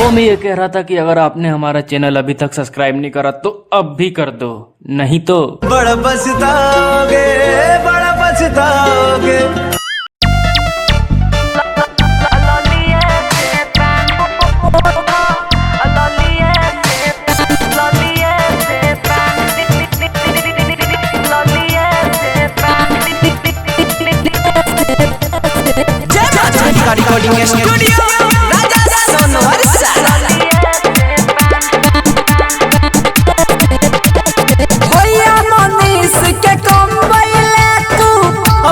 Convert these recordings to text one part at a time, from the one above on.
वो मैं ये कह रहा था कि अगर आपने हमारा चैनल अभी तक सब्सक्राइब नहीं करा तो अब भी कर दो, नहीं तो बड़ा पछताओगे, बड़ा पछताओगे। रिकॉर्डिंग स्टूडियो राजा सोनवर्षा। भैया मनीष के कमबैले तू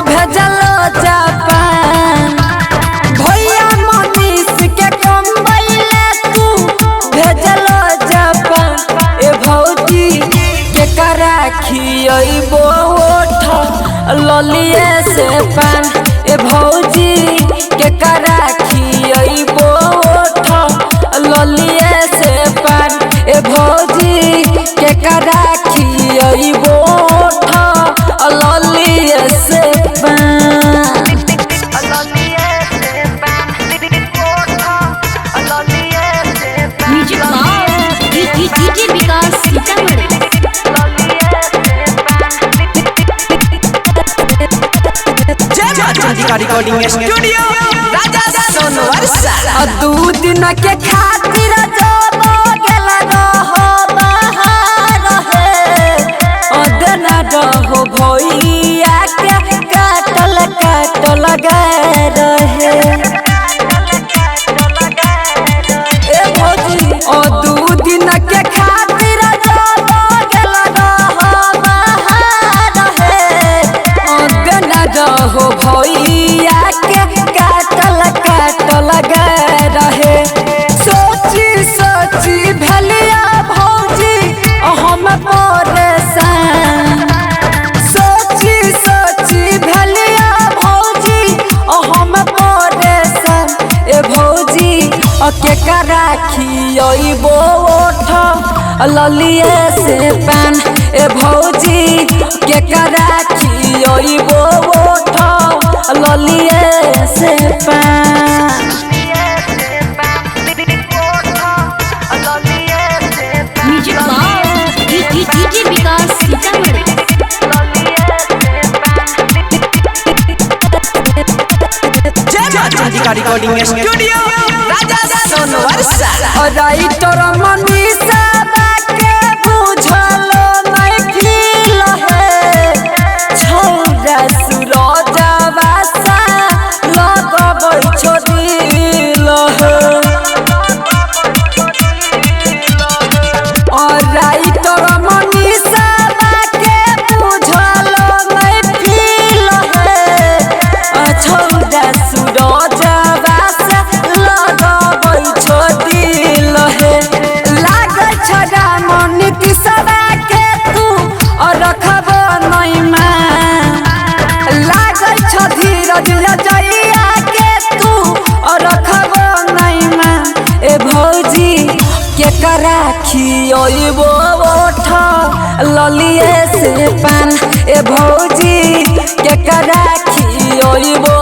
भेजलो जापान। भैया मनीष के कमबैले तू भेजलो जापान। ए भौजी के करा खियबो ओठ ललिए से पान। ए भौजी के करा खियबो ओठ ललिए से पान। ए भौजी के करा खियबो ओठ ललिए से पान। म्यूजिक डीजे विकास सीतामढ़ी। रिकॉर्डिंग स्टूडियो राजा सोनवर्षा। दू दिन के खातिर जो गेला रहो बाहर है। देना रहो भैया के काटल गए रहे। ए भौजी दू दिन के खातिर जो गेला रहो बाहर है। देना रहो भैया के काटल गए रहे। सोची भलिया भौजी हम परेशान। सोची भलिया भौजी हम परेशान। ए भौजी के करा खियबो ओठ ललिए से पान। ए भौजी के करा खियबो ओठ ललिए से पान। म्यूजिक डीजे विकास सीतामढ़ी। रिकॉर्डिंग स्टूडियो राजा सोनवर्षा। राइटर मनीषा के बुझलो नहीं खिल है। छौरा सूरजवा सा लगबै छोड़िल है। राइटर मनीषा के बुझलो नहीं खिल है। छौरा सूरजवा सा लगबै छोड़िल है। लागे छड़ा मनीति सदा के तू रखब नहीं मान। लागे छ धीरज जइया के तू रखब नहीं मान। ए भौजी के करा खियबो ओठ ललिए से पान। ए भौजी के करा खियबो